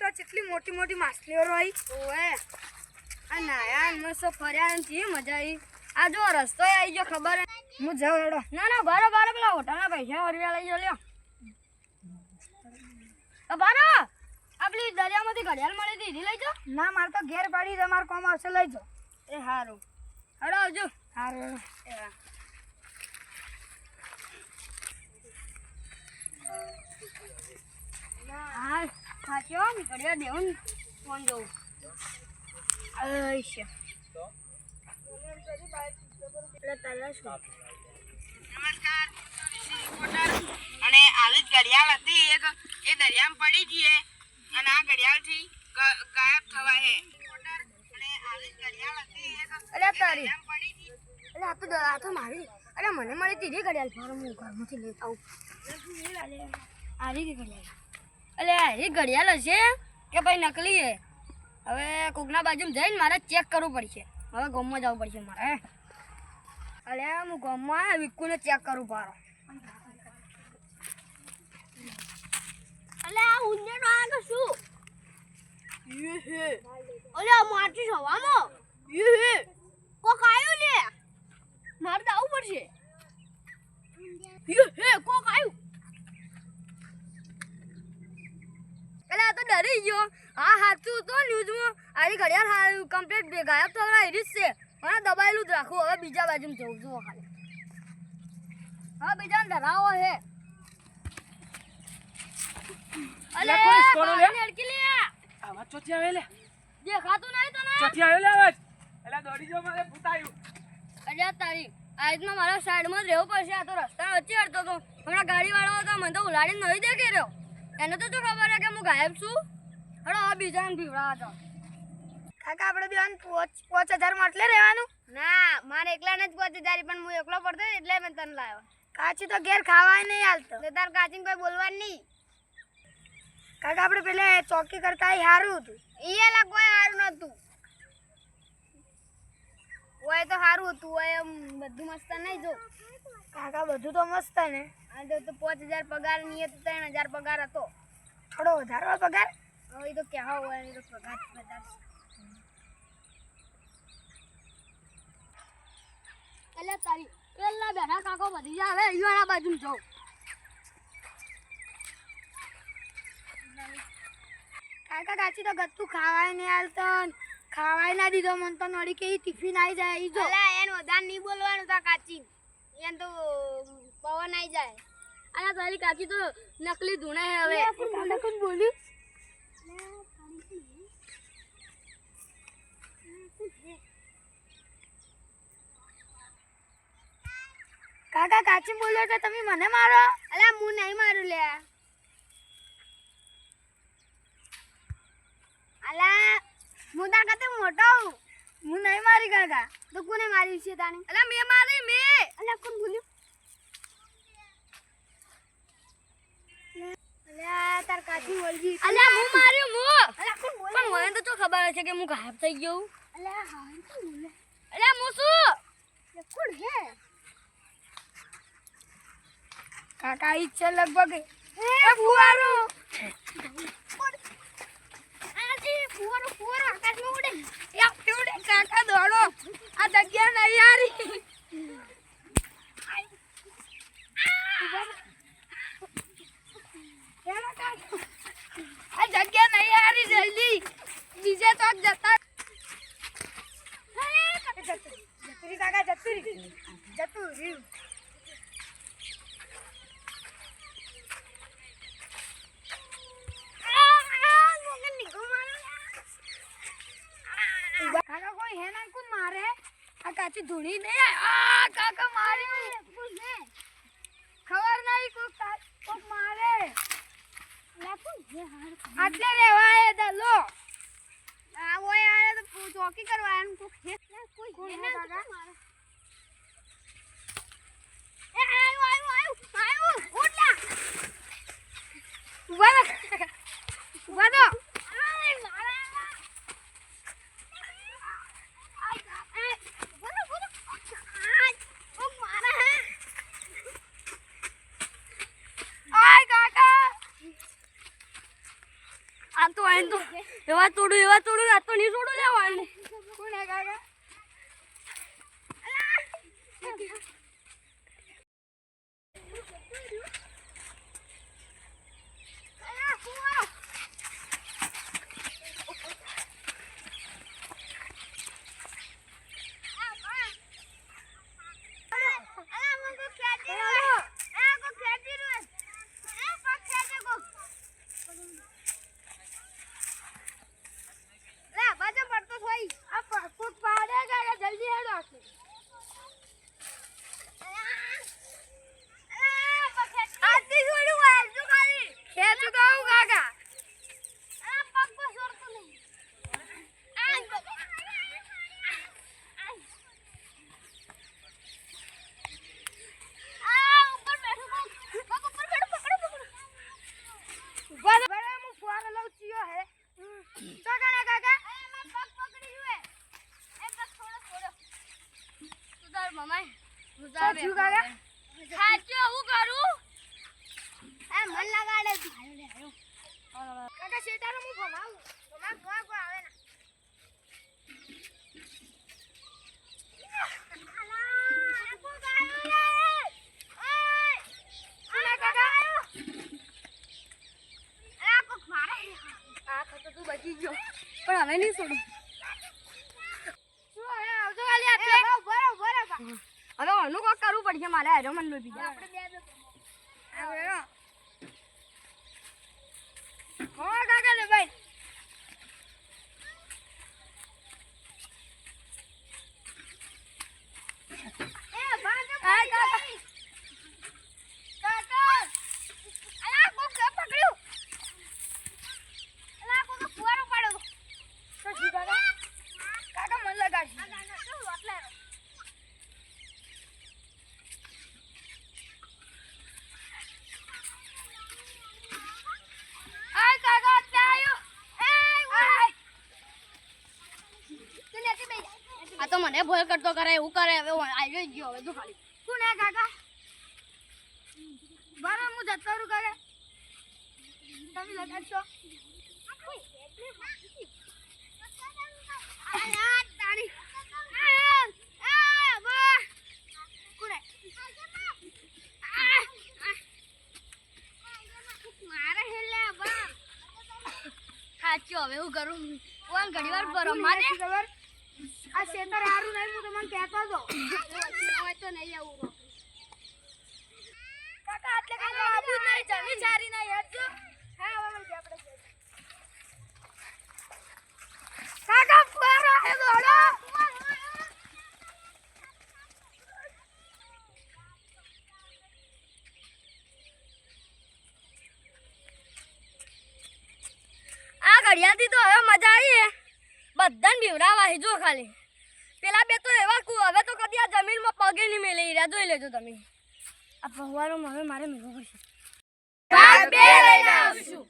તો કેટલી મોટી મોટી માછલીઓ રહી. ઓએ આ નાયા મસ્ત ફર્યા ને મજા આવી. આ જો રસ્તો આવી ગયો ખબર હું જાઉં હેડો. ના બારો પેલા હોટલના પૈસા વરવ્યા લઈ જો લ્યો. બારો આપલી દરિયામાંથી ઘડિયાળ મળી હતી લઈ જો. ના મારે તો ઘેર પાડી તમારે કોમ આવશે લઈ જાઓ. એ હારું હેડો આવજો. હારું હા સાચો ઘડિયાળ દેવું ફોન જોઉં. અચ્છા નમસ્કાર અને આવી જ ઘડિયાળ હતી એક એ દરિયામાં પડી જઈએ અને આ ઘડિયાળથી ગાયબ થવા હે અને આવી જ ઘડિયાળ હતી એક અરે તારી પડી જઈએ. અરે આ તો મારી. અરે મને મળી તીધી ઘડિયાળ ફારો હું ઘરમાંથી લેતા આવું. આવી ગઈ ઘડિયાળ. અરે એ ઘડિયાળ હશે કે ભાઈ નકલી હે. હવે કોકના બાજુમાં જઈને મારે ચેક કરવું પડશે. હવે ગામમાં જવું પડશે મારે. અરે હું ગામમાં વિક્કુને ચેક કરું પારો. અલે આ ઉંદેડો આ શું અલે આ માટી સવામાં કોક આવ્યું લે મારે તો આવું પડશે. કોક આવ્યું. અલે આ તો ડરી ગયો. હા સાચું તો ન્યૂઝમાં આરી ઘડિયાળ કમ્પ્લીટ ગાયબ થવા આવી છે. મને દબાયેલું જ રાખું. હવે બીજા બાજુમાં જવું છું ખાલી. હવે બીજાને ડરાવો હે. અલે લડકી લે આવાજ ચોથી આવે લે. દેખાતું નહીં તને. ચોથી આવ્યો લે આવાજ. એલા દોડી જો મારે ભૂતાયું. અલ્યા તારી આજમાં મારા સાઈડમાં જ રહેવું પડશે. આ તો રસ્તા વચ્ચે હડતો તો હમણાં ગાડીવાળો હતો મને તો ઉલાડીને નહીં દેખી રહ્યો. એને તો શું ખબર હે કે હું ગાયબ છું. હડો હવે બીજાને ભીવડા હતો. કાકા આપણે બેન 5000 માં એટલે રહેવાનું. ના મારે એકલાને જ 5000 પણ હું એકલો પડતો એટલે મેં તને લાવ્યો. કાચી તો ઘેર ખાવાય નહીં હાલતો. તે તાર કાચીને કોઈ બોલવાનું નહીં. કાકા આપણે પેલે ચોકી કરતા સારું હતું. ઈ લા કોઈ સારું નતું. ઓય તો સારું હતું. ઓય બધું મસ્ત નહીં જો. કાકા બધું તો મસ્ત ને. આ તો 5000 પગાર નહીં તો 3000 પગાર હતો. થોડો વધારવા પગાર. હવે તો કેવા હોય એ તો પગાર વધારે. એટલે તારી પેલા બેઠા કાકો બધી જાય. હવે અહીંયાના બાજુ જાઉં. કાકા કાચી તો ગત્તું ખાવાય નહીં હાલતો. ખાવાય ના દીધો મને તો નડી કે ટિફિન આવી જાય ઈ જો. અલા એન વધારે નહીં બોલવાનું તા કાચી. એન તો પવન આવી જાય. અને તારી કાચી તો નકલી ધૂણે હે હવે. કાકા કોણ બોલ્યું? કાકા કાચી બોલ્યો કે તમે મને મારો. અલા હું નહીં મારું લે. અલા હું તાર કરતે મોટો હું. હું નહીં મારી કાકા. તો કોને મારી છે તાણી? અલા મેં મારી મેં. અલ્યા કોણ બોલ્યું? અલ્યા તાર કાચી બોલજી. અલા હું માર્યું હું. અલ્યા કોણ બોલે? પણ મને તો શું ખબર છે કે હું ગાયબ થઈ ગયો. અલ્યા હા કોણ બોલે? અલા હું શું? કોણ હે? કાકા ઈ છે લગભગ. એ ફુવારો. આજી ફુવારો આકાશમાં ઉડે. યા ઉડે કાકા દોડો. આ જગ્યા નહીં યારી. આ જગ્યા નહીં યારી જલ્દી. બીજે તો જતા. જતુરી કાકા જતુરી. જતુરી. કાકા કોઈ હે ના કોણ મારે? આ કાચી ધૂળી નહીં. આ કાકા માર્યું. ખબર નહીં કોક મારે. આટલે રેવાય દલો. આ ઓય આરે તો ચોકી કરવા એમ કોક હે. કોણ હે કાકા? એ આયો ઉડલા. ઉભા રહો. ઉભા રહો. આય કાકા. આ તો એવા તોડું આ તો નહીં છોડું લેવાનું. કોણ હે કાકા જલ્દી હેડો આથી છોડું વાળજો ખાલી ખેંચું તો આવું કાકા પગ પર છોડતો નહીં ઉપર બેઠું પગ ઉપર બેઠું પકડો બરાબર હું ફુવારો લઉં ચિયો હે કાકા કાકા પગ પકડી જુએ એ પગ થોડો થોડો સુધાર મમાઈ શું થયું કાકા સાચું હું કરું મન લગાડે કાકા શેતારો હું ભમાવું ભમાવ ગો આવે ના બચી ગયો પણ હવે નહીં છોડું. શું હે આવજો ખાલી આટલે બરાબર હવે આનું કોક કરવું પડશે મારે હેરો મન લો બીજા આપણે બે હો કાકા લે ભાઈ કાકા અલા કોક પકડ્યું અલા કોક ફુવારો પાડ્યો તો જી કાકા મન લગાડશે શું વાટલા આય કાકા આયો આ તો મને ભય કરતો કરે એવું કરે હવે આવી ગયો હવે તું ખાલી કોણ હે કાકા બરાબર હું જતો રહું કાકા તમે લગાડશો સાચું હવે હું કરું કોણ ઘડી વાર પર અમારે ખબર આ શેતર હારું નહીં હું તમને કહેતો હતો હોય તો નહીં આવું કાકા આટલે કાકા આબુ નહીં જમી ચારી ના યાદ જો હા હવે આપણે કાકા ફુવારો હે દોડો આ ઘડિયાળથી તો હવે મજા આવી હે બધાને બીવરાવા હે જો ખાલી પેલા બે તો એવા હવે તો કદી આ જમીનમાં પગે નહીં મેલે રહ્યા જોઈ લેજો તમે આ પહવારો હવે મારે મેળવો પડશે બે લઈને આવશું